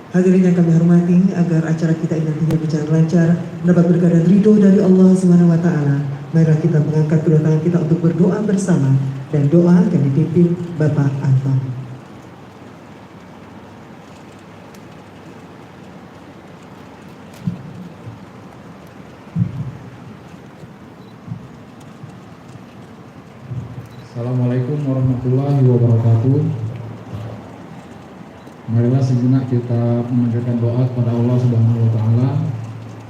Hadirin yang kami hormati, agar acara kita ini nantinya berjalan lancar, mendapat berkah dan ridho dari Allah Subhanahu wa Ta'ala, marilah kita mengangkat kedua tangan kita untuk berdoa bersama, dan doa akan dipimpin Bapak Anton. Assalamualaikum warahmatullahi wabarakatuh. Marilah sejenak kita memanjatkan doa kepada Allah Subhanahu wa Ta'ala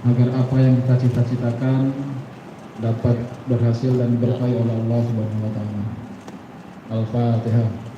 agar apa yang kita cita-citakan dapat berhasil dan diberkahi oleh Allah Subhanahu wa Ta'ala. Al-Fatihah.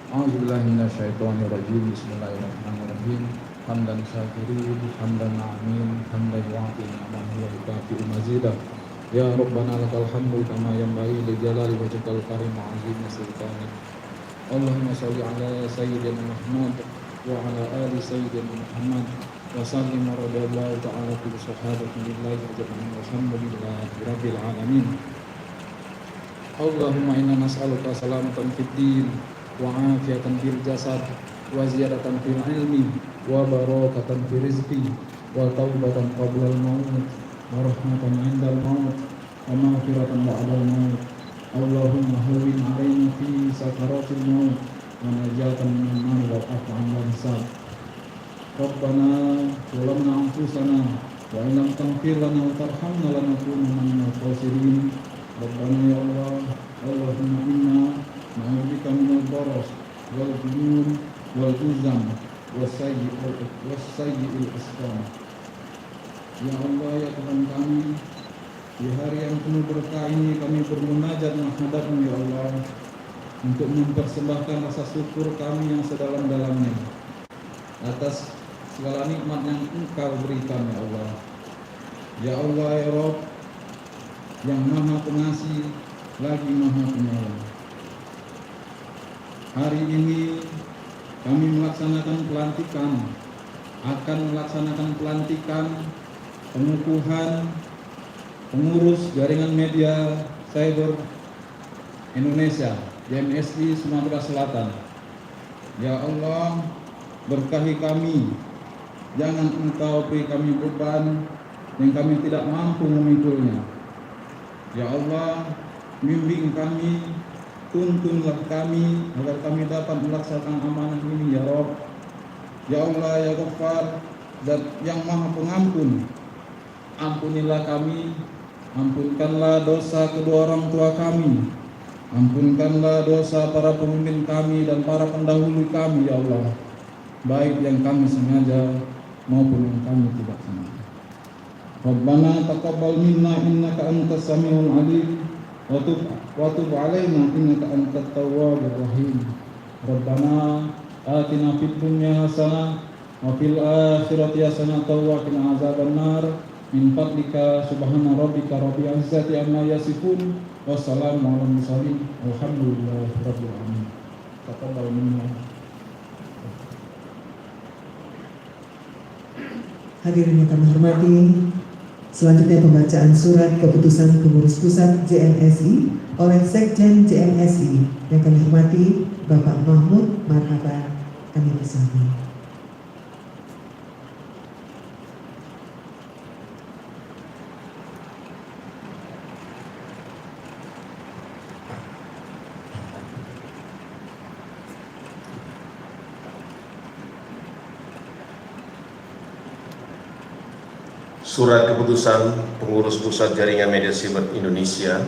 A'udzubillahiminasyaitonirrajim. Bismillahirrahmanirrahim. Hamdan syakirin, hamdan na'amin, hamdan yu'atin ni'amahu wa yukafi'u mazidah. Ya Rabbana lakal hamdu kama yanbaghi li jalali wajhikal karim wa 'azimi sultanik. Allahumma shalli ala sayyidina Muhammad wa ala ali sayyidina Muhammad wa sallim wa radiyallahu ta'ala bi sahabati lillahi ajma'in walhamdulillahi rabbil alamin. Allahumma inna nas'aluka salamatan fid din wa afiyatan fil jasad wa ziyadatan fil ilmi wa barakatan fil rizqi wa taubatan qabla al-maut wa rahmatan 'inda al-maut wa maghfiratan ba'da al-maut. Allahumma hawwin 'alaina fi sakaratil maut wa najatan minan nar wa afu 'anil hisab. Rabbana zalamna anfusana wa in lam taghfir lana wa tarhamna lanakunanna minal khasirin. Rabbana ya Allah, Allahumma inna na'udzubika minal baras wal junun wal uzam wasayyi'il asqam. Ya Allah, ya Tuhan kami, di hari yang penuh berkah ini kami bermunajat menghadap-Mu ya Allah, untuk mempersembahkan rasa syukur kami yang sedalam-dalamnya atas segala nikmat yang Engkau berikan ya Allah. Ya Allah ya Rabb, yang Maha Pengasih lagi Maha Penyayang, hari ini kami akan melaksanakan pelantikan pengukuhan pengurus jaringan media cyber Indonesia JMSI Sumatera Selatan. Ya Allah, berkahi kami, jangan Engkau beri kami beban yang kami tidak mampu memikulnya. Ya Allah, bimbing kami, tuntunlah kami agar kami dapat melaksanakan amanah ini ya Rabb. Ya Allah ya Ghaffar, Zat yang Maha Pengampun, ampunilah kami, ampunkanlah dosa kedua orang tua kami, ampunkanlah dosa para pemimpin kami dan para pendahulu kami ya Allah, baik yang kami sengaja maupun yang kami tidak sengaja. Rabbana taqabbal minna innaka antas samiul alim wa tub alaina innaka antat tawwabur rahim. Rabbana atina fid dunya hasanah wa fil akhirati hasanah wa qina azabannar. Min fadlika subhana rabbika rabbil izzati amma yasifun wa salamun alal mursalin walhamdulillahi rabbil alamin. Taqabbal minna. Hadirin yang kami hormati, selanjutnya pembacaan surat keputusan pengurus pusat JMSI oleh Sekjen JMSI yang kami hormati Bapak Mahmud Marhaba. Kami bersama. Surat Keputusan Pengurus Pusat Jaringan Media Cyber Indonesia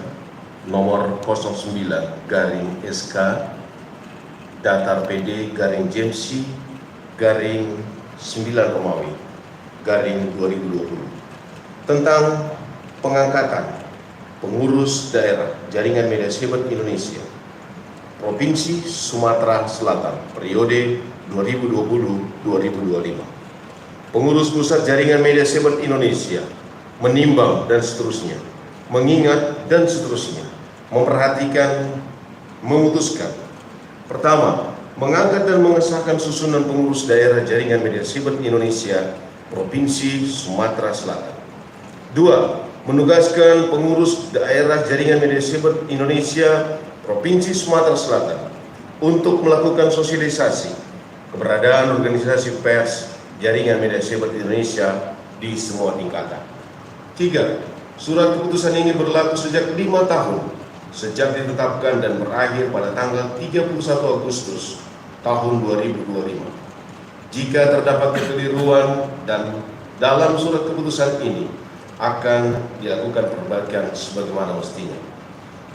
nomor 09/SK Datar PD /JMSI /9 Romawi /2020 tentang pengangkatan pengurus daerah Jaringan Media Cyber Indonesia Provinsi Sumatera Selatan periode 2020-2025. Pengurus Pusat Jaringan Media Cyber Indonesia menimbang dan seterusnya, mengingat dan seterusnya, memperhatikan memutuskan. Pertama, mengangkat dan mengesahkan susunan pengurus daerah jaringan media siber Indonesia Provinsi Sumatera Selatan. 2. Menugaskan pengurus daerah jaringan media siber Indonesia Provinsi Sumatera Selatan untuk melakukan sosialisasi keberadaan organisasi pers jaringan media siber Indonesia di semua tingkatan. 3. Surat keputusan ini berlaku sejak 5 tahun sejak ditetapkan dan berakhir pada tanggal 31 Agustus tahun 2025. Jika terdapat kekeliruan dan dalam surat keputusan ini akan dilakukan perbaikan sebagaimana mestinya.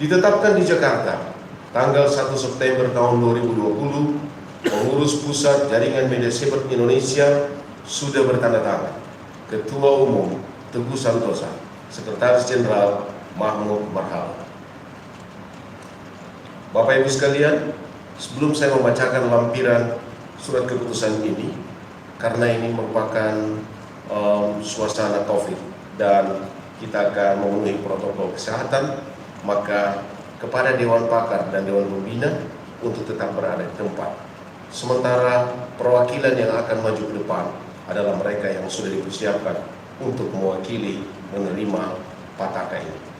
Ditetapkan di Jakarta tanggal 1 September tahun 2020, pengurus pusat jaringan media siber Indonesia sudah bertanda tangan. Ketua Umum Teguh Santosa, Sekretaris Jenderal Mahmud Marhal. Bapak Ibu sekalian, sebelum saya membacakan lampiran surat keputusan ini, karena ini merupakan suasana COVID dan kita akan memenuhi protokol kesehatan, maka kepada Dewan Pakar dan Dewan Pembina untuk tetap berada di tempat. Sementara perwakilan yang akan maju ke depan adalah mereka yang sudah dipersiapkan untuk mewakili menerima pataka ini.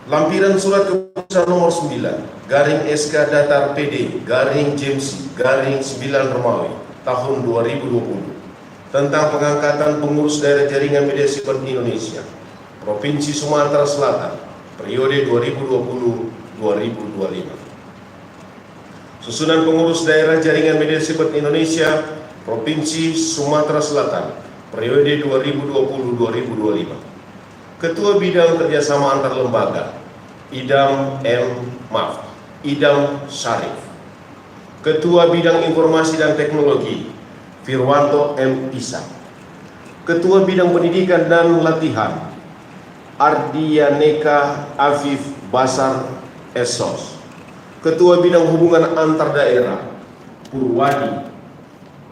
Lampiran surat keputusan nomor 9 garing SK Datar PD garing Jemsi garing 9 Romawi tahun 2020 tentang pengangkatan pengurus daerah jaringan media siber Indonesia Provinsi Sumatera Selatan periode 2020-2025. Susunan pengurus daerah jaringan media siber Indonesia Provinsi Sumatera Selatan periode 2020-2025. Ketua Bidang Kerjasama Antar Lembaga Idam Syarif. Ketua Bidang Informasi dan Teknologi Firwanto M. Isa. Ketua Bidang Pendidikan dan Latihan Ardianeka Afif Basar Esos. Ketua Bidang Hubungan Antar Daerah Purwadi.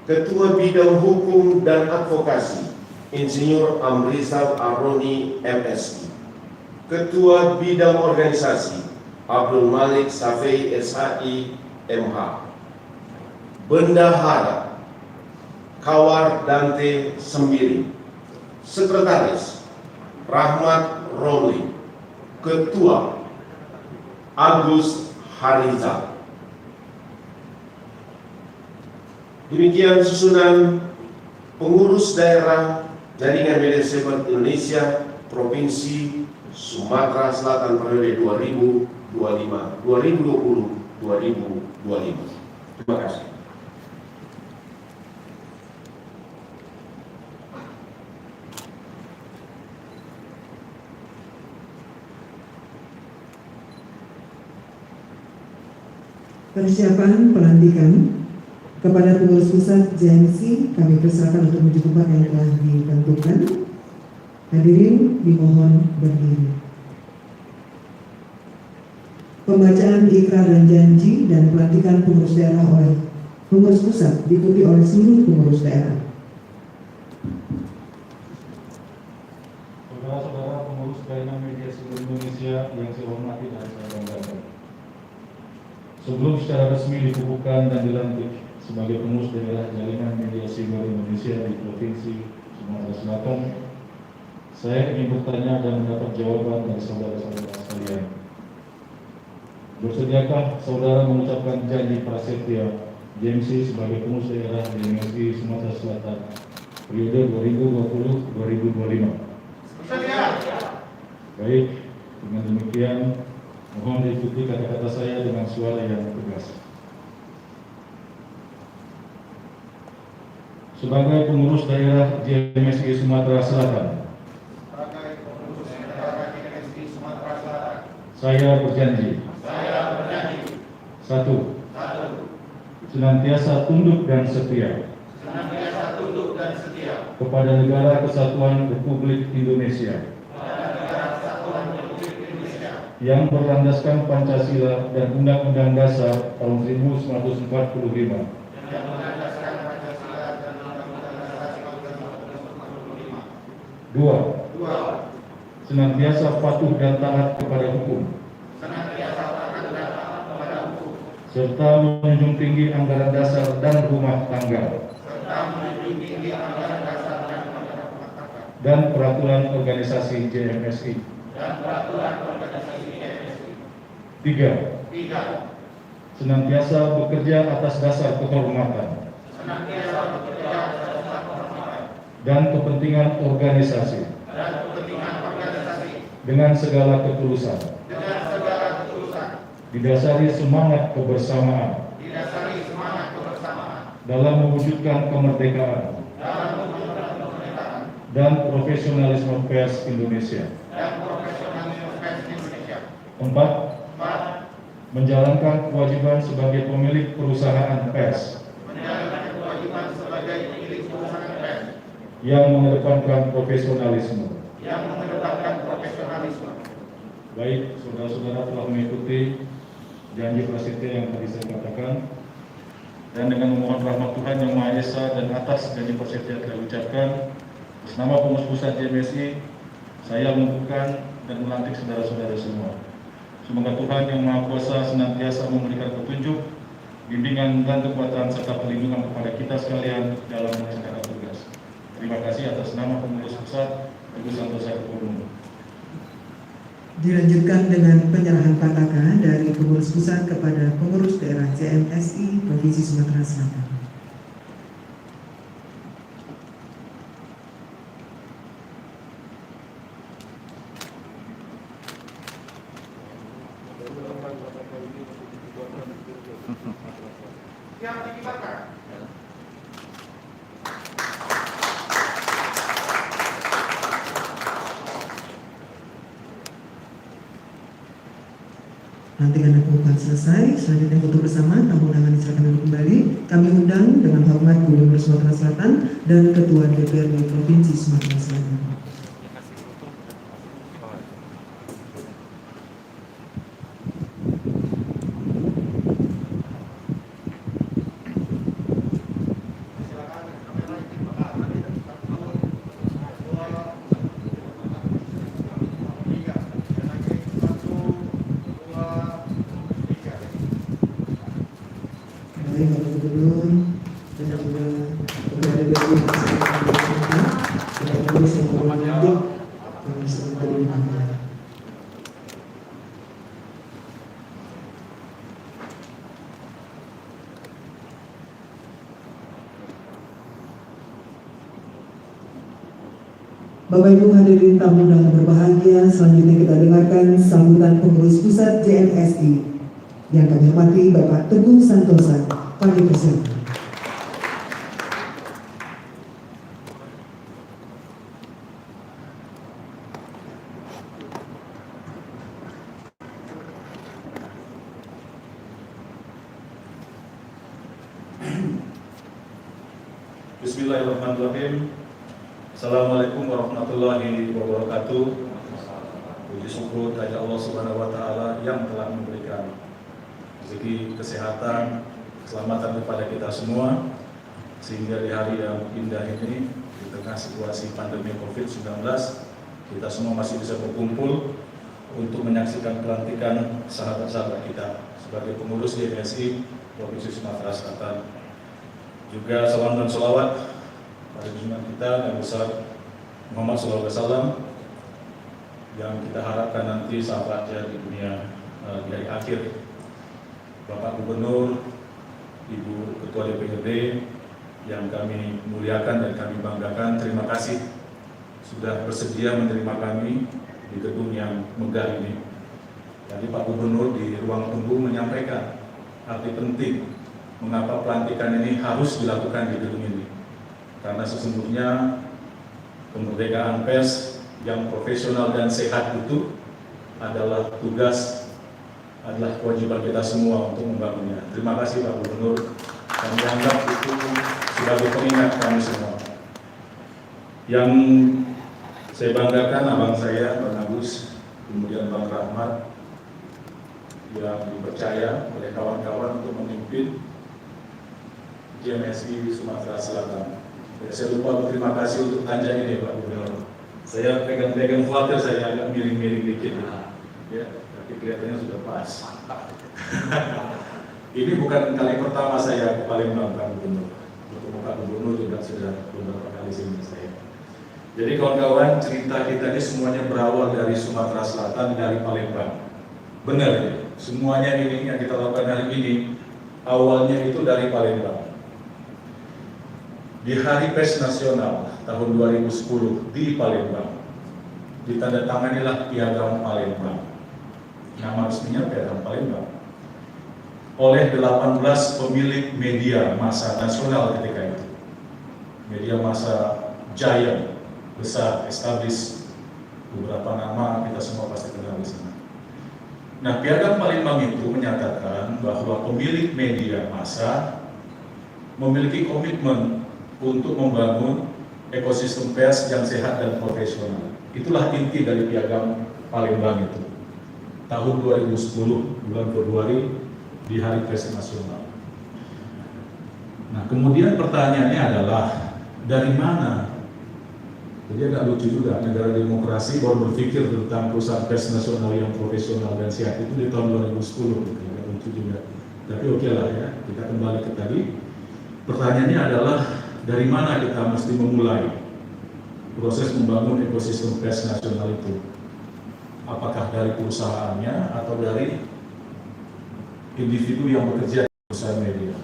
Ketua Bidang Hukum dan Advokasi Insinyur Amrizal Aroni MSI. Ketua Bidang Organisasi Abdul Malik Safei SHI MH. Bendahara Kawar Dante Sembiri. Sekretaris Rahmat Romli. Ketua Agus Harizal. Demikian susunan pengurus daerah jaringan media siber Indonesia Provinsi Sumatera Selatan periode 2020-2025. Terima kasih. Persiapan pelantikan kepada pengurus pusat JMC kami persilakan untuk menuju tempat yang telah ditentukan. Hadirin dimohon berdiri. Pembacaan ikrar dan janji dan pelantikan pengurus daerah oleh pengurus pusat diikuti oleh seluruh pengurus daerah. Saudara-saudara pengurus jaringan media siber Indonesia yang saya hormati dan saya banggakan. Sebelum secara resmi dikukuhkan dan dilantik sebagai pengurus daerah jaringan media siber Indonesia di Provinsi Sumatera Selatan, saya ingin bertanya dan mendapat jawaban dari saudara-saudara sekalian. Bersediakah saudara mengucapkan janji prasetya JMC sebagai pengurus daerah JMSI Sumatera Selatan periode 2020-2025? Baik, dengan demikian mohon diikuti kata-kata saya dengan suara yang tegas. Sebagai pengurus daerah JMSI Sumatera Selatan, saya berjanji. 1. Senantiasa tunduk dan setia kepada Negara Kesatuan Republik Indonesia yang berlandaskan Pancasila dan Undang-Undang Dasar tahun 1945. 2. Senantiasa patuh dan taat kepada hukum. serta menjunjung tinggi anggaran dasar dan rumah tangga dan peraturan organisasi JMSI. 3. Senantiasa bekerja atas dasar kehormatan dan kepentingan organisasi dengan segala ketulusan, didasari semangat kebersamaan dalam mewujudkan kemerdekaan dan profesionalisme pers Indonesia. 4. Menjalankan kewajiban sebagai pemilik perusahaan pers yang mengedepankan profesionalisme. Baik, saudara-saudara telah mengikuti janji prasetya yang tadi saya katakan, dan dengan memohon rahmat Tuhan Yang Maha Esa dan atas janji prasetya yang telah diucapkan, atas nama pengurus pusat JMSI, saya mengukuhkan dan melantik saudara-saudara semua. Semoga Tuhan Yang Maha Kuasa senantiasa memberikan petunjuk, bimbingan dan kekuatan serta perlindungan kepada kita sekalian dalam melaksanakan tugas. Terima kasih atas nama pengurus pusat, Ibu Santosa Ketua. Dilanjutkan dengan penyerahan patakan dari pengurus pusat kepada pengurus daerah JMSI Provinsi Sumatera Selatan. Nanti karena pengukuhan selesai, selanjutnya foto bersama, tamu undangan silakan duduk kembali. Kami undang dengan hormat Gubernur Sumatera Selatan dan Ketua DPRD Provinsi Sumatera Selatan. Baik, Bapak Gubernur dan juga Ketua DPRD kita terus yang berlanjut yang bisa terima. Bapak Ibu hadirin tamu undangan berbahagia, selanjutnya kita dengarkan sambutan pengurus pusat JMSI yang kami hormati Bapak Teguh Santosa. Kami persilakan. Bismillahirrahmanirrahim. Assalamualaikum warahmatullahi wabarakatuh. Puji syukur kepada Allah Subhanahu wa taala yang telah memberikan rezeki, kesehatan, keselamatan kepada kita semua, sehingga di hari yang indah ini di tengah situasi pandemi COVID-19 kita semua masih bisa berkumpul untuk menyaksikan pelantikan sahabat-sahabat kita sebagai pengurus JMSI Provinsi Sumatera Selatan. Juga salam dan sholawat pada junjungan kita Nabi besar Muhammad SAW yang kita harapkan nanti sahabatnya di dunia di akhir. Bapak Gubernur, Ibu Ketua DPRD yang kami muliakan dan kami banggakan, terima kasih sudah bersedia menerima kami di gedung yang megah ini. Jadi Pak Gubernur di ruang tunggu menyampaikan arti penting mengapa pelantikan ini harus dilakukan di gedung ini. Karena sesungguhnya kemerdekaan pers yang profesional dan sehat itu adalah tugas, adalah kewajiban kita semua untuk membangunnya. Terima kasih Pak Gubernur. Kami anggap itu sebagai pengingat kami semua. Yang saya banggakan abang saya, Bang Agus, kemudian Bang Rahmat, yang dipercaya oleh kawan-kawan untuk memimpin JMSI Sumatera Selatan. Saya lupa berterima kasih untuk tanja ini Pak Gubernur. Saya pegang-pegang khawatir saya agak miring-miring dikit. Ya, tapi kelihatannya sudah pas. Ini bukan kali pertama saya ke Palembang, Pak Gubernur. Bertemu Pak Gubernur juga sudah beberapa kali sini saya. Jadi kawan-kawan, cerita kita ini semuanya berawal dari Sumatera Selatan, dari Palembang. Benar ya? Semuanya ini yang kita lakukan hari ini, awalnya itu dari Palembang. Di Hari Pers Nasional tahun 2010 di Palembang, ditandatanganilah Piagam Palembang. Nama resminya Piagam Palembang. Oleh 18 pemilik media massa nasional ketika itu. Media massa giant, besar, established, beberapa nama kita semua pasti kenal di sana. Nah, Piagam Palembang itu menyatakan bahwa pemilik media massa memiliki komitmen untuk membangun ekosistem pers yang sehat dan profesional. Itulah inti dari Piagam Palembang itu. Tahun 2010, bulan Februari, di Hari Pers Nasional. Nah, kemudian pertanyaannya adalah, dari mana? Jadi agak lucu juga, negara demokrasi baru berpikir tentang perusahaan pers nasional yang profesional dan sehat itu di tahun 2010, gitu. Agak lucu juga. Tapi oke lah ya, kita kembali ke tadi. Pertanyaannya adalah, dari mana kita mesti memulai proses membangun ekosistem pers nasional itu? Apakah dari perusahaannya atau dari individu yang bekerja di perusahaan media?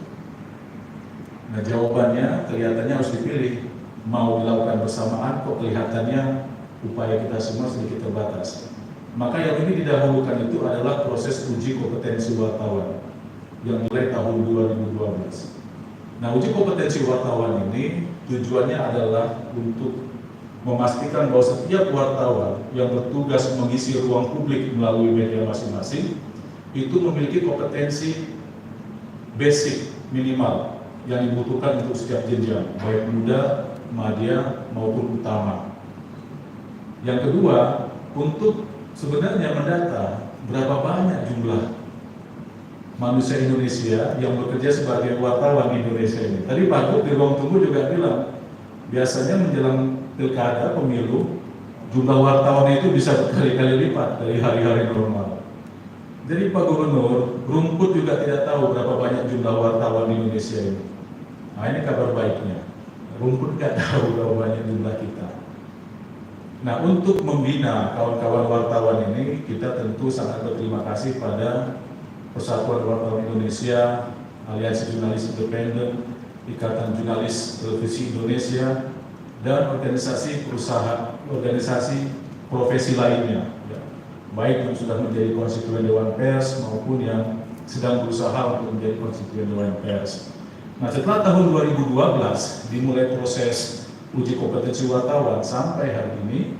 Nah, jawabannya kelihatannya harus dipilih. Mau dilakukan bersamaan, kok kelihatannya upaya kita semua sedikit terbatas. Maka yang ini didahulukan itu adalah proses uji kompetensi wartawan yang mulai tahun 2012. Nah, uji kompetensi wartawan ini tujuannya adalah untuk memastikan bahwa setiap wartawan yang bertugas mengisi ruang publik melalui media masing-masing itu memiliki kompetensi basic minimal yang dibutuhkan untuk setiap jenjang, baik muda, madya maupun utama. Yang kedua, untuk sebenarnya mendata berapa banyak jumlah manusia Indonesia yang bekerja sebagai wartawan di Indonesia ini. Tadi Pak Gub di ruang tunggu juga bilang, biasanya menjelang pilkada pemilu, jumlah wartawan itu bisa berkali-kali lipat dari hari-hari normal. Jadi Pak Gubernur, rumput juga tidak tahu berapa banyak jumlah wartawan di Indonesia ini. Nah, ini kabar baiknya. Rumput tidak tahu berapa banyak jumlah kita. Nah, untuk membina kawan-kawan wartawan ini, kita tentu sangat berterima kasih pada Persatuan Wartawan Indonesia, Aliansi Jurnalis Independen, Ikatan Jurnalis Televisi Indonesia, dan organisasi perusahaan, organisasi profesi lainnya. Baik yang sudah menjadi konstituen Dewan Pers maupun yang sedang berusaha untuk menjadi konstituen Dewan Pers. Nah, setelah tahun 2012 dimulai proses uji kompetensi wartawan sampai hari ini,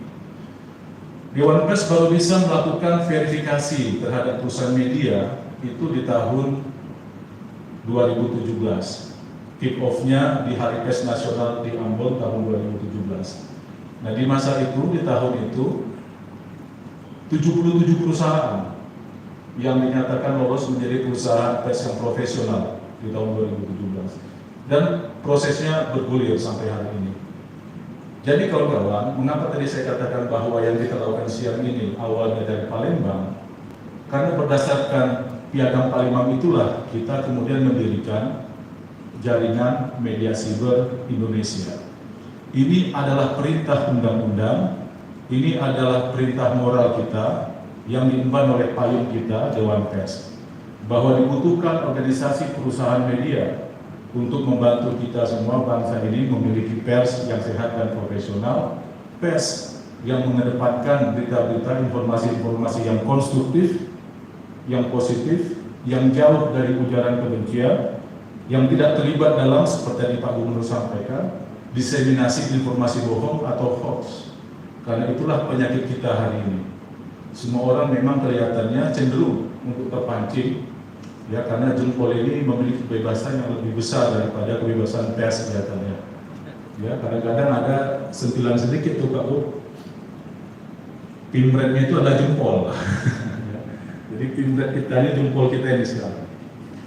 Dewan Pers baru bisa melakukan verifikasi terhadap perusahaan media itu di tahun 2017. Kick off-nya di Hari Pers Nasional di Ambon tahun 2017. Nah, di masa itu, di tahun itu, 77 perusahaan yang dinyatakan lolos menjadi perusahaan pers yang profesional di tahun 2017. Dan prosesnya bergulir sampai hari ini. Jadi kawan-kawan, mengapa tadi saya katakan bahwa yang kita lakukan siang ini awalnya dari Palembang? Karena berdasarkan Piagam Palembang itulah kita kemudian mendirikan Jaringan Media Siber Indonesia. Ini adalah perintah undang-undang. Ini adalah perintah moral kita yang diemban oleh payung kita, Dewan Pers, bahwa dibutuhkan organisasi perusahaan media untuk membantu kita semua bangsa ini memiliki pers yang sehat dan profesional, pers yang mengedepankan berita-berita, informasi-informasi yang konstruktif, yang positif, yang jauh dari ujaran kebencian, yang tidak terlibat dalam, seperti yang Pak Gubernur sampaikan, diseminasi informasi bohong atau hoax. Karena itulah penyakit kita hari ini. Semua orang memang kelihatannya cenderung untuk terpancing, ya, karena jempol ini memiliki kebebasan yang lebih besar daripada kebebasan pers kelihatannya. Ya, kadang-kadang ada sentilan sedikit tuh Pak Bu. Pimretnya itu adalah jempol. Jadi pimret kita ini jempol kita ini sekarang.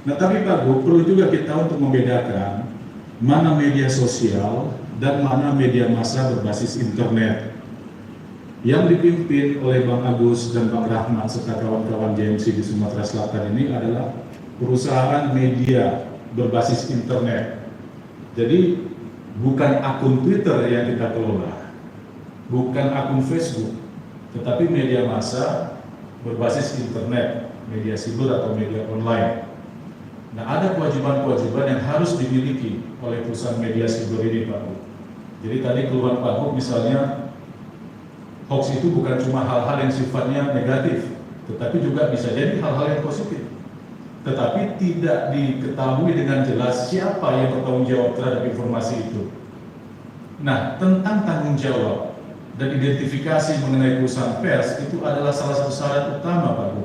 Nah, tapi Pak Bu, perlu juga kita untuk membedakan mana media sosial dan mana media massa berbasis internet. Yang dipimpin oleh Bang Agus dan Bang Rahmat serta kawan-kawan JMC di Sumatera Selatan ini adalah perusahaan media berbasis internet. Jadi bukan akun Twitter yang kita kelola, bukan akun Facebook, tetapi media massa berbasis internet, media siber atau media online. Nah, ada kewajiban-kewajiban yang harus dimiliki oleh perusahaan media siber ini, Pak Bu. Jadi tadi keluhan Pak Bu misalnya, hoax itu bukan cuma hal-hal yang sifatnya negatif, tetapi juga bisa jadi hal-hal yang positif. Tetapi tidak diketahui dengan jelas siapa yang bertanggung jawab terhadap informasi itu. Nah, tentang tanggung jawab dan identifikasi mengenai perusahaan pers itu adalah salah satu syarat utama, Pak Bu.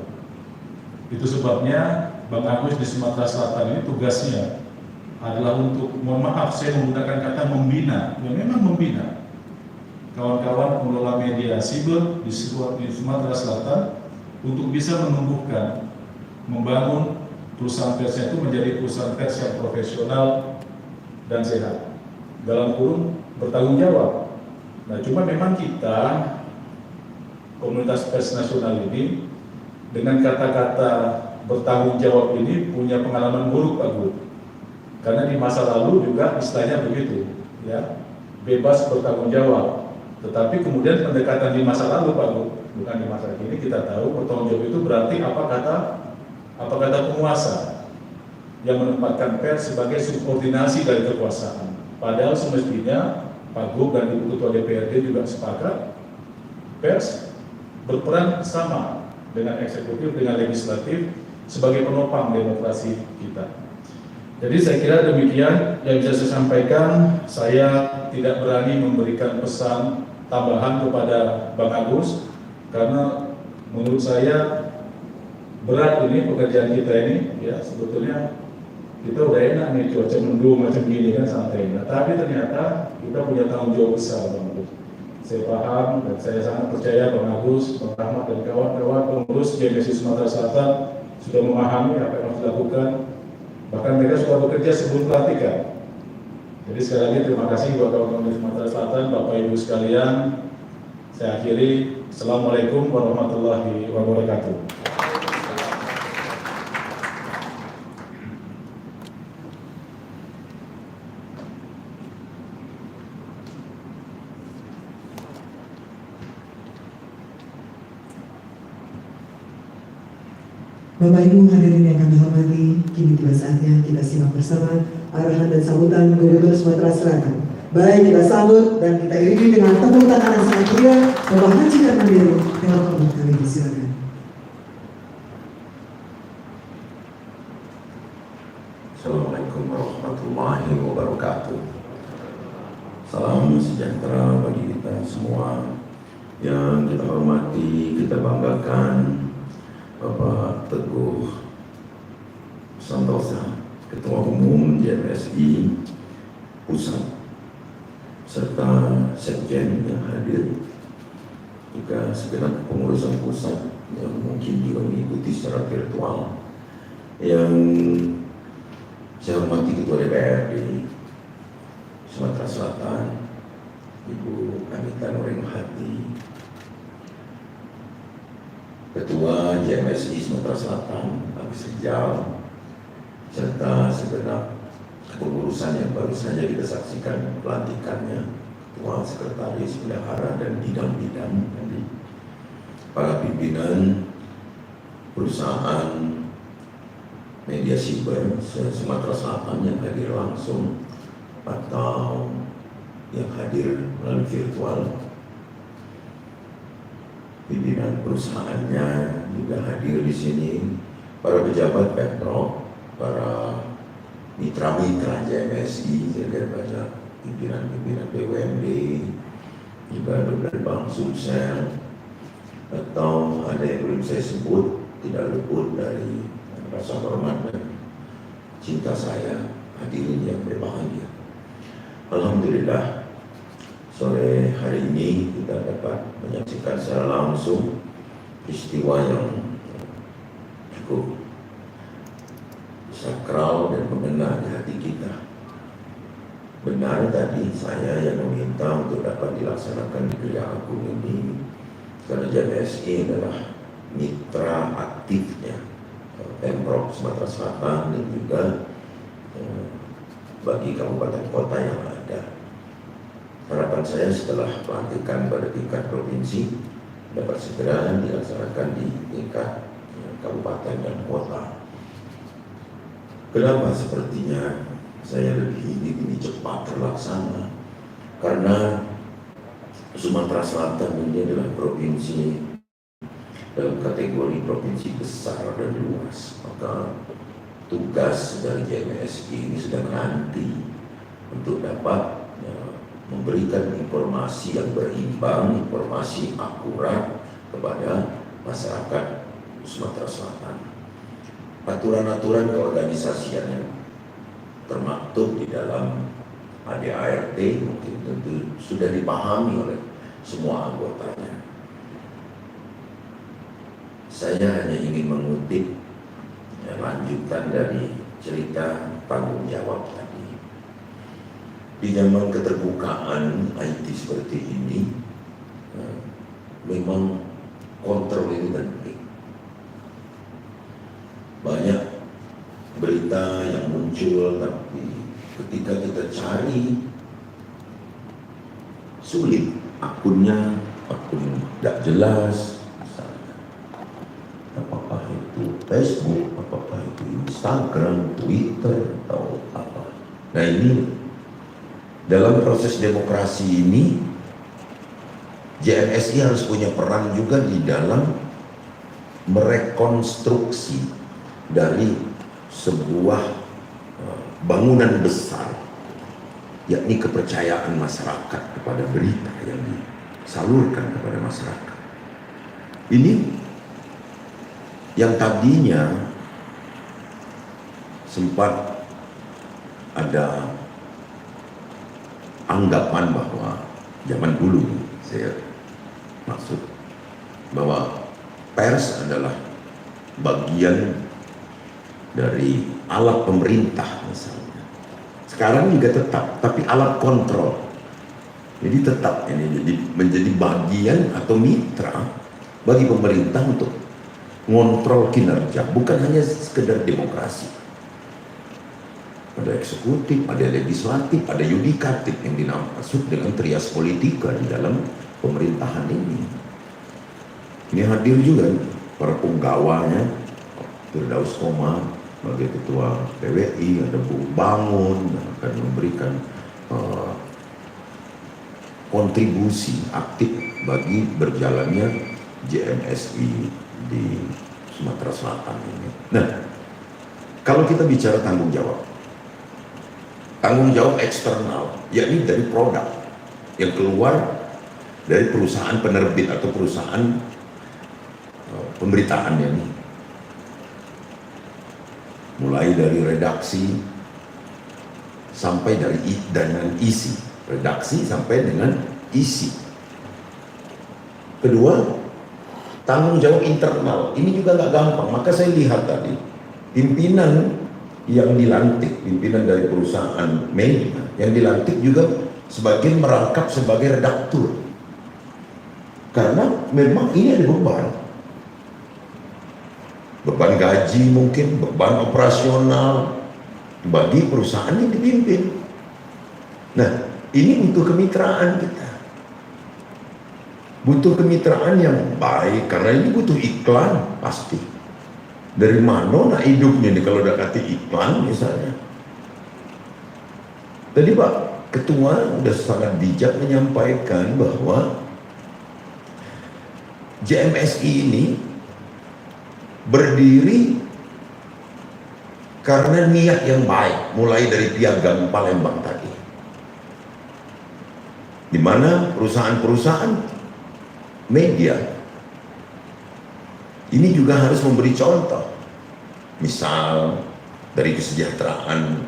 Itu sebabnya Bang Agus di Sumatera Selatan ini tugasnya adalah untuk, mohon maaf saya menggunakan kata membina, ya memang membina kawan-kawan pengelola media siber di Sumatera Selatan untuk bisa menumbuhkan, membangun perusahaan persnya itu menjadi perusahaan pers yang profesional dan sehat, dalam kurung bertanggung jawab. Nah, cuma memang kita komunitas pers nasional ini dengan kata-kata bertanggung jawab ini punya pengalaman buruk, Pak Bu. Karena di masa lalu juga istilahnya begitu, ya, bebas bertanggung jawab. Tetapi kemudian pendekatan di masa lalu, Pak Bu, bukan di masa kini, kita tahu bertanggung jawab itu berarti apa kata penguasa yang menempatkan pers sebagai subordinasi dari kekuasaan. Padahal semestinya Pak Gub dan Ibu Ketua DPRD juga sepakat pers berperan sama dengan eksekutif, dengan legislatif sebagai penopang demokrasi kita. Jadi saya kira demikian yang bisa saya sampaikan. Saya tidak berani memberikan pesan tambahan kepada Bang Agus karena menurut saya berat ini pekerjaan kita ini, ya sebetulnya kita udah enak nih cuaca mendung macam gini kan santai. Nah, tapi ternyata kita punya tanggung jawab besar, Bang Agus. Saya paham dan saya sangat percaya Bang Agus, Bang Rahmat dan kawan-kawan pengurus JMSI Sumatera Selatan sudah memahami apa yang harus dilakukan. Bahkan mereka sudah bekerja sebelum pelantikan. Jadi sekali lagi terima kasih buat kawan-kawan di Sumatera Selatan, Bapak Ibu sekalian. Saya akhiri. Assalamualaikum warahmatullahi wabarakatuh. Bapak Ibu hadirin yang kami hormati, kini tiba saatnya kita simak bersama arahan dan sambutan Gubernur Sumatera Selatan. Baik, kita sambut dan kita iringi dengan tepuk tangan yang sangat meriah Bapak Haji Karmandiro. Dengan hormat kami persilakan. Assalamualaikum warahmatullahi wabarakatuh. Salam sejahtera bagi kita semua yang kita hormati, kita banggakan. Bapak Teguh Santosa, Ketua Umum JMSI Pusat, serta Sekjen yang hadir, juga segenap pengurusan pusat yang mungkin juga mengikuti secara virtual, yang saya hormati Ketua DPRD Sumatera Selatan, Ibu Anita Nuringhati, Ketua JMSI Sumatera Selatan, Agus Rijal, serta segenap kepengurusan yang baru saja kita saksikan pelantikannya, Ketua, Sekretaris, Bendahara, dan bidang-bidang dari para pimpinan perusahaan media siber Sumatera Selatan yang hadir langsung atau yang hadir melalui virtual. Pimpinan perusahaannya juga hadir di sini, para pejabat Pemprov, para mitra-mitra JMSI, juga banyak pimpinan-pimpinan BUMD, juga dari Bank Sumsel, atau ada yang belum saya sebut, tidak luput dari rasa hormat dan cinta saya, hadirin yang berbahagia. Alhamdulillah, sore hari ini kita dapat menyaksikan secara langsung peristiwa yang cukup sakral dan mengena di hati kita. Benar tadi saya yang meminta untuk dapat dilaksanakan di Gereja Agung ini karena JMSI adalah mitra aktifnya Pemprov Sumatera Selatan dan juga bagi kabupaten kota yang ada. Harapan saya setelah pelantikan pada tingkat provinsi dapat segera dilaksanakan di tingkat kabupaten dan kota. Kenapa sepertinya saya lebih ingin ini cepat terlaksana? Karena Sumatera Selatan ini adalah provinsi dalam kategori provinsi besar dan luas, maka tugas dari JMSI ini sedang nanti untuk dapat memberikan informasi yang berimbang, informasi akurat kepada masyarakat Sumatera Selatan. Aturan-aturan keorganisasian yang termaktub di dalam ADART mungkin tentu sudah dipahami oleh semua anggotanya. Saya hanya ingin mengutip lanjutan dari cerita tanggung jawab tadi. Di zaman keterbukaan IT seperti ini, memang kontrol ini penting. Banyak berita yang muncul, tapi ketika kita cari sulit, akun tidak jelas, misalnya apakah itu Facebook, apakah itu Instagram, Twitter, atau apa. Nah ini dalam proses demokrasi ini JMSI harus punya peran juga di dalam merekonstruksi dari sebuah bangunan besar, yakni kepercayaan masyarakat kepada berita yang disalurkan kepada masyarakat. Ini yang tadinya sempat ada anggapan bahwa zaman dulu, saya maksud bahwa pers adalah bagian dari alat pemerintah misalnya. Sekarang juga tetap, tapi alat kontrol. Jadi tetap ini menjadi bagian atau mitra bagi pemerintah untuk ngontrol kinerja, bukan hanya sekedar demokrasi. Ada eksekutif, ada legislatif, ada yudikatif yang dimaksud dengan trias politika di dalam pemerintahan ini. Ini hadir juga para penggawanya, Firdaus Komar sebagai ketua PWI, ada Bu Bangun yang akan memberikan kontribusi aktif bagi berjalannya JMSI di Sumatera Selatan ini. Nah, kalau kita bicara tanggung jawab eksternal, yakni dari produk yang keluar dari perusahaan penerbit atau perusahaan pemberitaan ini, mulai dari redaksi sampai dengan isi, redaksi sampai dengan isi. Kedua, tanggung jawab internal ini juga nggak gampang. Maka saya lihat tadi pimpinan yang dilantik, pimpinan dari perusahaan media yang dilantik juga sebagian merangkap sebagai redaktur, karena memang ini ada beban gaji, mungkin beban operasional bagi perusahaan yang dipimpin. Nah, ini butuh kemitraan kita, butuh kemitraan yang baik, karena ini butuh iklan pasti. Dari mana nak hidupnya nih kalau udah kata iklan misalnya. Tadi Pak Ketua sudah sangat bijak menyampaikan bahwa JMSI ini berdiri karena niat yang baik, mulai dari Piagam Palembang tadi, di mana perusahaan-perusahaan media ini juga harus memberi contoh, misal dari kesejahteraan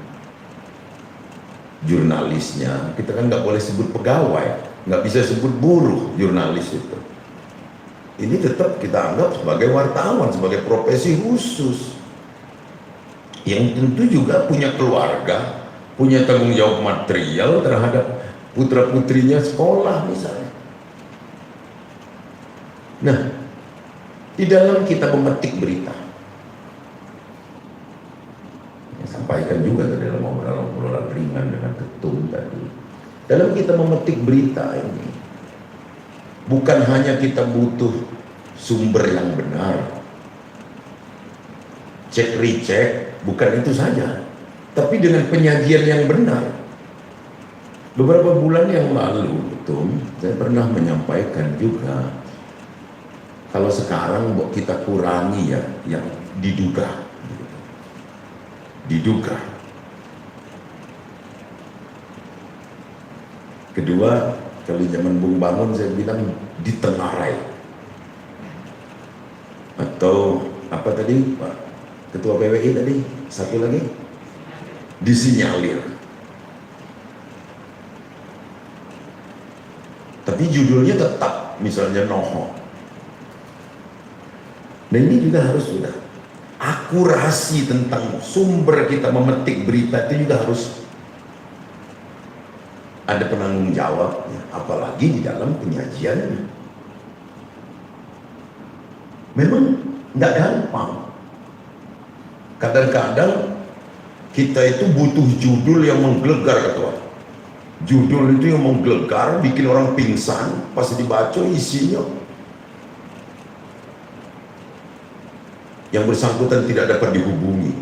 jurnalisnya. Kita kan nggak boleh sebut pegawai, nggak bisa sebut buruh jurnalis itu. Ini tetap kita anggap sebagai wartawan, sebagai profesi khusus yang tentu juga punya keluarga, punya tanggung jawab material terhadap putra-putrinya sekolah misalnya. Nah, di dalam kita memetik berita, sampaikan juga dalam obrolan ringan dengan ketum tadi. Dalam kita memetik berita ini, bukan hanya kita butuh sumber yang benar, cek recheck, bukan itu saja, tapi dengan penyajian yang benar. Beberapa bulan yang lalu, saya pernah menyampaikan juga, kalau sekarang kita kurangi ya yang diduga. Kedua, kalau zaman Bung Bangun saya bilang ditengarai. Atau apa tadi Pak Ketua PWI tadi, satu lagi, disinyalir. Tapi judulnya tetap, misalnya Noho. Nah ini juga harus sudah akurasi tentang sumber kita memetik berita itu juga harus ada penanggung jawabnya, apalagi di dalam penyajiannya. Memang nggak gampang. Kadang-kadang kita itu butuh judul yang menggelegar, ketua. Judul itu yang menggelegar, bikin orang pingsan, pas dibaca isinya yang bersangkutan tidak dapat dihubungi.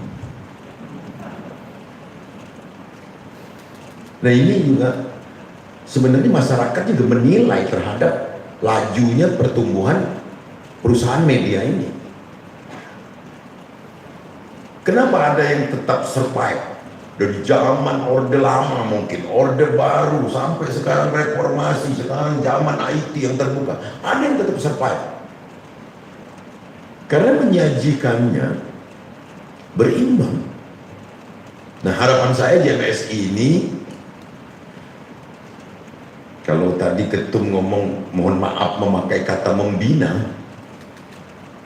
Nah ini juga sebenarnya masyarakat juga menilai terhadap lajunya pertumbuhan perusahaan media ini. Kenapa ada yang tetap survive dari zaman orde lama, mungkin orde baru sampai sekarang reformasi, sekarang zaman IT yang terbuka, ada yang tetap survive karena menyajikannya berimbang. Nah harapan saya JMSI ini, kalau tadi ketum ngomong mohon maaf memakai kata membina,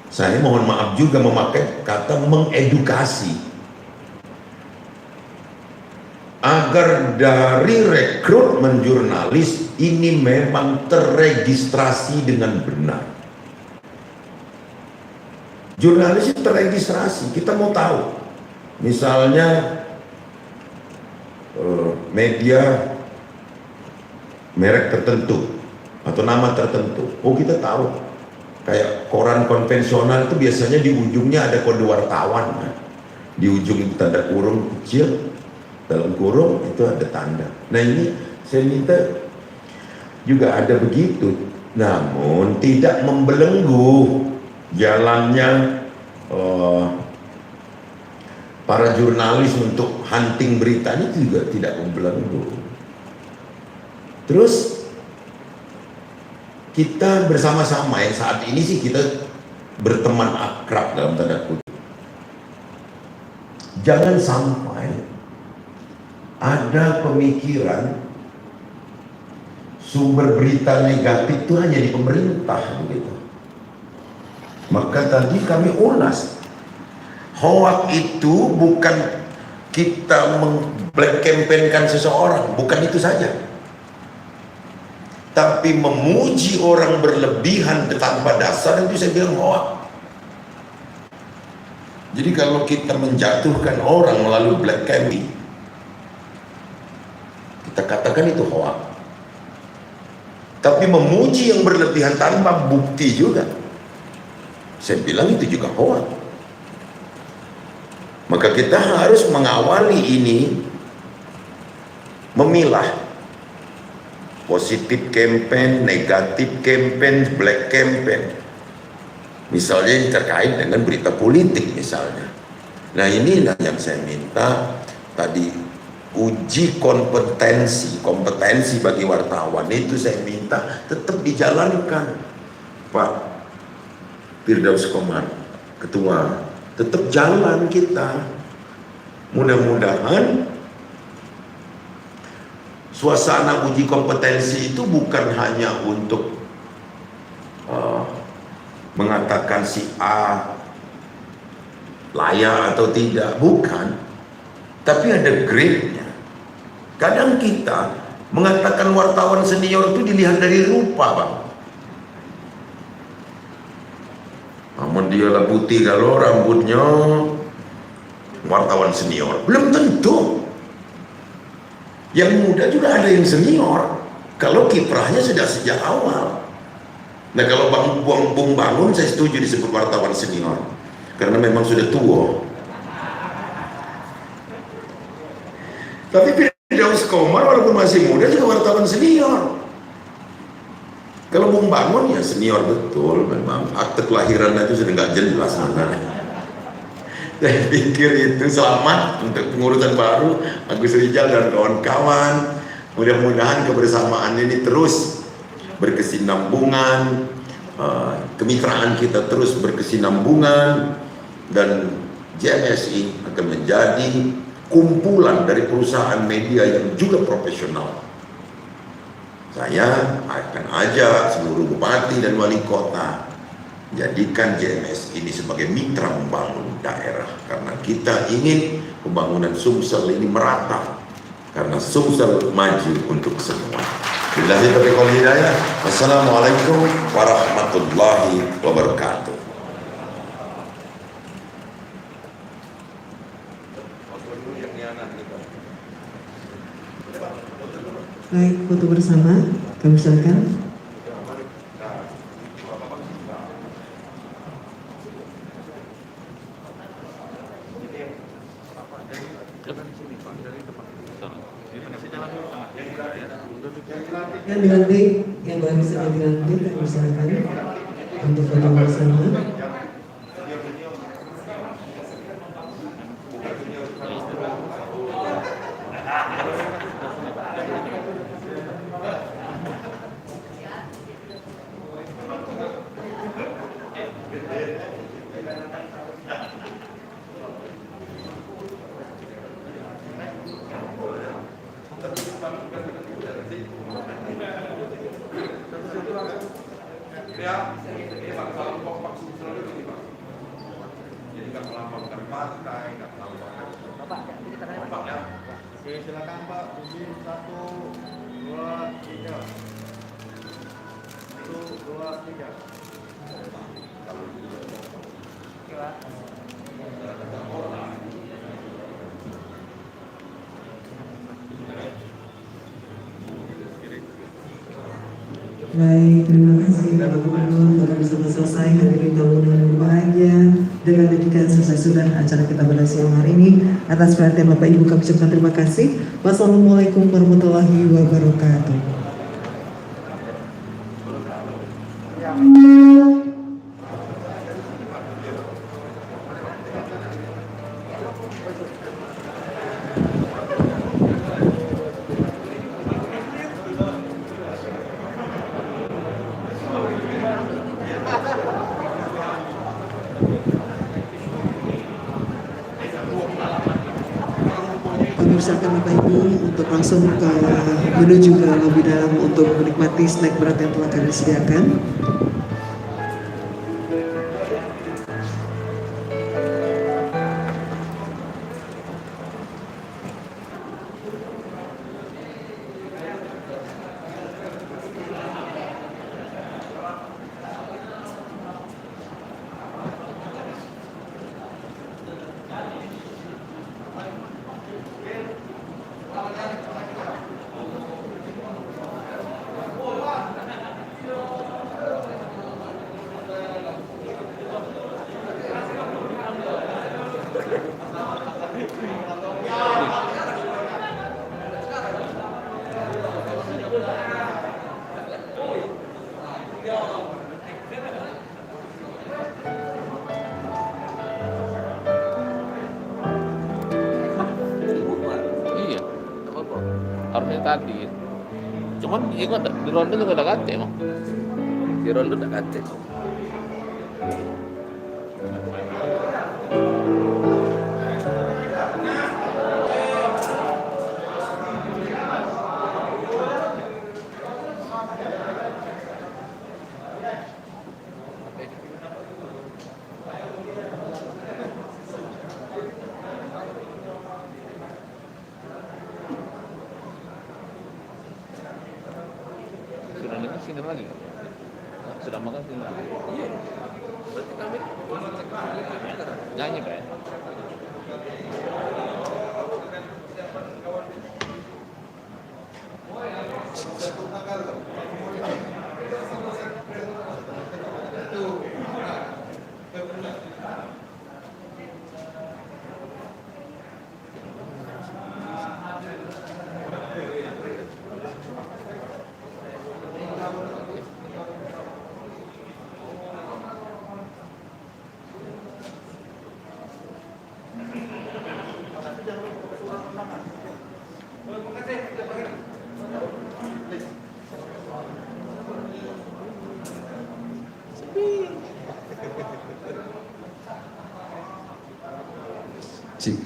saya mohon maaf juga memakai kata mengedukasi, agar dari rekrutmen jurnalis ini memang terregistrasi dengan benar. Jurnalis itu terregistrasi, kita mau tahu, misalnya media merek tertentu atau nama tertentu, oh kita tahu. Kayak koran konvensional itu biasanya di ujungnya ada kode wartawan, kan? Di ujung itu tanda kurung kecil, dalam kurung itu ada tanda. Nah ini saya minta juga ada begitu, namun tidak membelenggu jalannya para jurnalis untuk hunting berita, ini juga tidak membelenggu. Terus kita bersama-sama yang saat ini sih kita berteman akrab dalam tanda kutip. Jangan sampai ada pemikiran sumber berita negatif itu hanya di pemerintah begitu. Maka tadi kami ulas, hoax itu bukan kita black campaign-kan seseorang, bukan itu saja, tapi memuji orang berlebihan tanpa dasar, itu saya bilang hoax. Jadi kalau kita menjatuhkan orang melalui black campaign, kita katakan itu hoax. Tapi memuji yang berlebihan tanpa bukti juga, saya bilang itu juga hoax. Maka kita harus mengawali ini, memilah positif campaign, negatif campaign, black campaign. Misalnya yang terkait dengan berita politik misalnya. Nah inilah yang saya minta tadi, uji kompetensi bagi wartawan itu saya minta tetap dijalankan. Pak Firdaus Komar, Ketua, tetap jalan kita. Mudah-mudahan suasana uji kompetensi itu bukan hanya untuk mengatakan si A layak atau tidak, bukan, tapi ada grade-nya. Kadang kita mengatakan wartawan senior itu dilihat dari rupa, Bang. Namun dia lah putih kalau rambutnya wartawan senior? Belum tentu. Yang muda juga ada yang senior. Kalau kiprahnya sudah sejak awal. Nah kalau Bung Bangun saya setuju disebut wartawan senior. Karena memang sudah tua. Tapi Firdaus Komar walaupun masih muda juga wartawan senior. Kalau Bung Bangun ya senior betul, memang akte kelahirannya itu sudah nggak jelas sebenarnya. Saya pikir itu selamat untuk pengurusan baru Agus Rizal dan kawan-kawan. Mudah-mudahan kebersamaan ini terus berkesinambungan, kemitraan kita terus berkesinambungan, dan JMSI akan menjadi kumpulan dari perusahaan media yang juga profesional. Saya akan ajak seluruh bupati dan wali kota jadikan JMSI ini sebagai mitra membangun daerah, karena kita ingin pembangunan Sumsel ini merata, karena Sumsel maju untuk semua. Billahi taufiq wal hidayah. Wassalamualaikum warahmatullahi wabarakatuh. Baik, foto bersama, kami silakan. Yang dilantik, yang boleh bisa dilantik, kami silakan untuk foto bersama. Oke, silakan Pak. Bumi 1, 2, 3. 1, 2, 3. Baik, terima kasih Pak Gubernur. Pada bersama selesai, hadirin tamu yang berbahagia. Dengan demikian selesai sudah acara kita pada siang hari ini. Atas perhatian Bapak Ibu kami ucapkan terima kasih. Wassalamualaikum warahmatullahi wabarakatuh. Kami usahakan Bapak Ibu untuk langsung menuju ke lobi dalam untuk menikmati snack berat yang telah kami sediakan. Iya, apa-apa. Harusnya tadi. Cuman itu di ronde juga ada kate emang. Di ronde ada kate. Sudah nikah sini lagi. Sudah makan sini lagi. Iya. Berarti kami nyanyi Pak ya? Cik.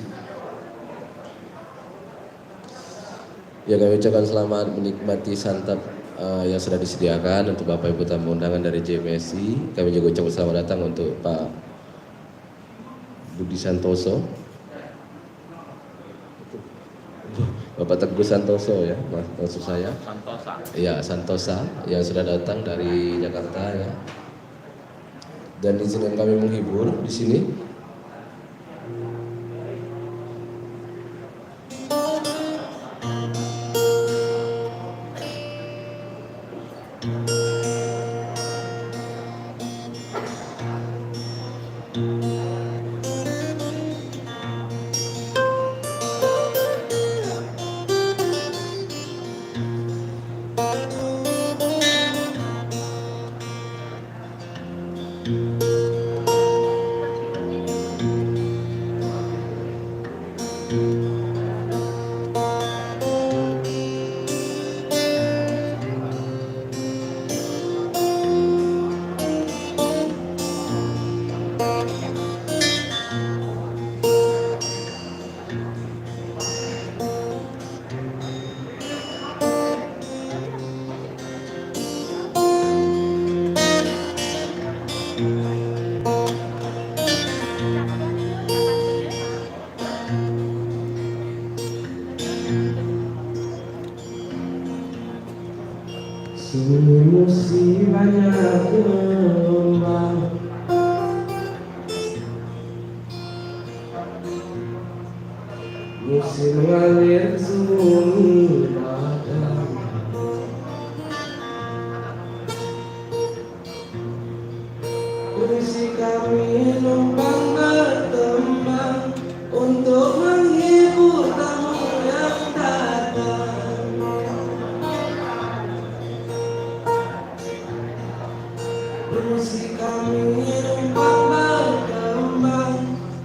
Ya, kami ucapkan selamat menikmati santap yang sudah disediakan untuk Bapak Ibu tamu undangan dari JMSI. Kami juga ucapkan selamat datang untuk Pak Budi Santoso, Bapak Teguh Santoso ya, maksud saya. Santosa. Iya, Santosa yang sudah datang dari Jakarta ya. Dan izinkan kami menghibur di sini. Musim banyak gelombang, musim mengalir sunyi padam. Puisi kami numpang bertembang untuk menghibur tamu yang datang. Puisi kami numpang berkembang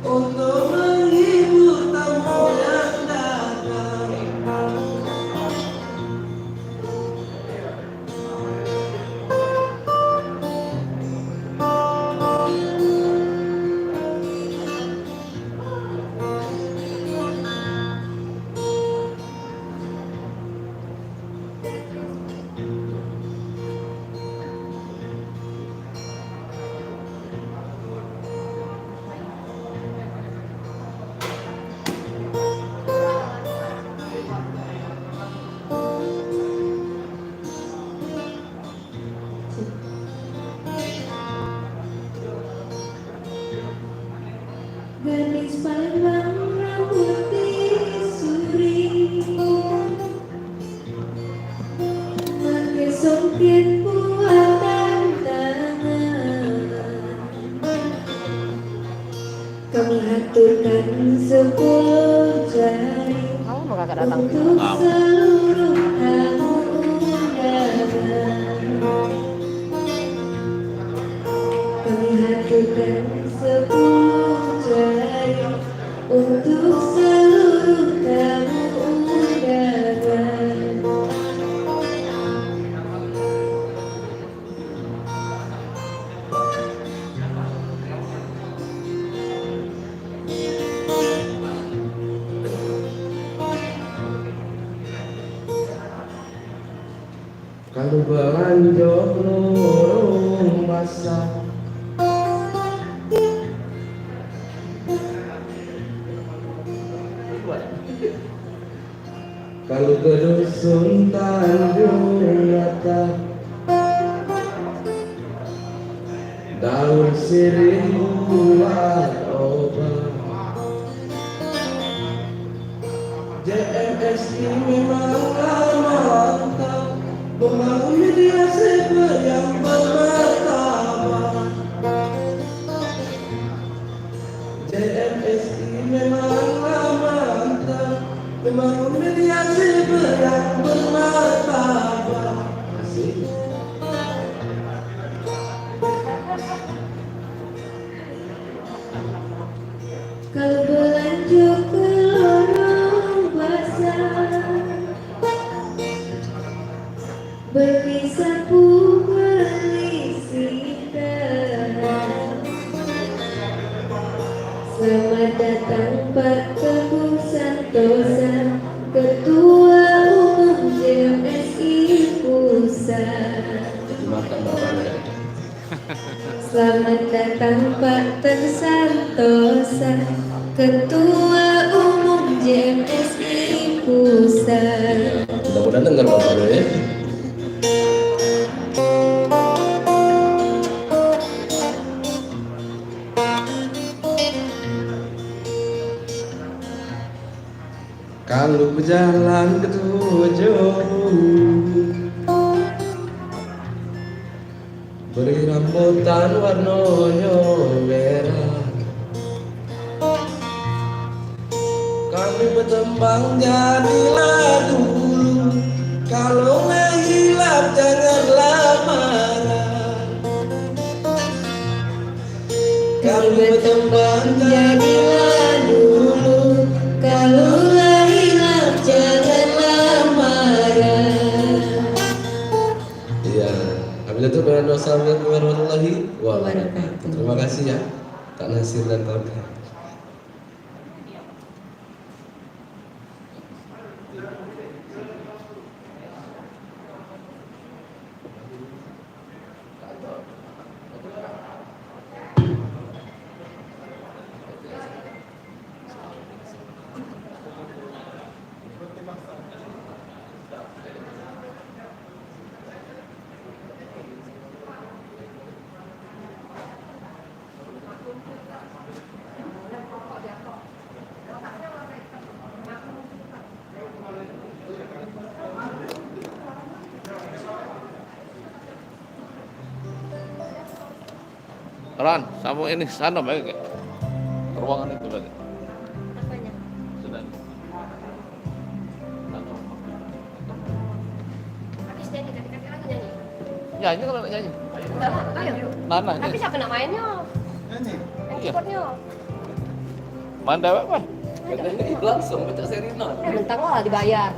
untuk menghibur tamu yang datang. Gadis Palembang rambut suri, pakai songket buatan tangan. Kami haturkan 10 jari untuk seluruh tamu undangan. Kami haturkan 10 jari untuk seluruh tamu undangan. Kalau belanja lorong basah, kalau ke dusun Tanjung Nyata, daun sirih buat obat. JMSI memanglah mantap, membangun media cyber yang bermartabat. JMSI memanglah mantap, membangun media cyber yang bermartabat. Asik. Kalau belanja ke lorong pasar, beli sapu, beli Pak Teguh Santosa, Ketua Umum JMSI Pusat. Makan bapaknya. Selamat datang Pak Teguh Santosa, Ketua Umum JMSI Pusat. Mudah-mudahan dengar bapaknya ya. Kalau berjalan ke tujuh beri rambutan warnanya merah, kami bertembang jadilah dulu, kalau hilap janganlah marah. Kami bertembang Jadilah dulu, kalau hilap janganlah marah. Iya, apabila itu Wassalamualaikum warahmatullahi wabarakatuh. Terima kasih ya, Kak Nasir dan kawan-kawan. Ran, sambung ini sana baik ya? Ruangan itu baik. Apanya? Sudah. Habis nyanyi, kaki-kaki lagi nyanyi. Nyanyi kalau nak nyanyi. Ayo. Nana. Tapi siapa nak mainnya? Nyanyi. Yang Iya. keyboardnya? Mana apa? Langsung baca Serina. Bentar lah dibayar.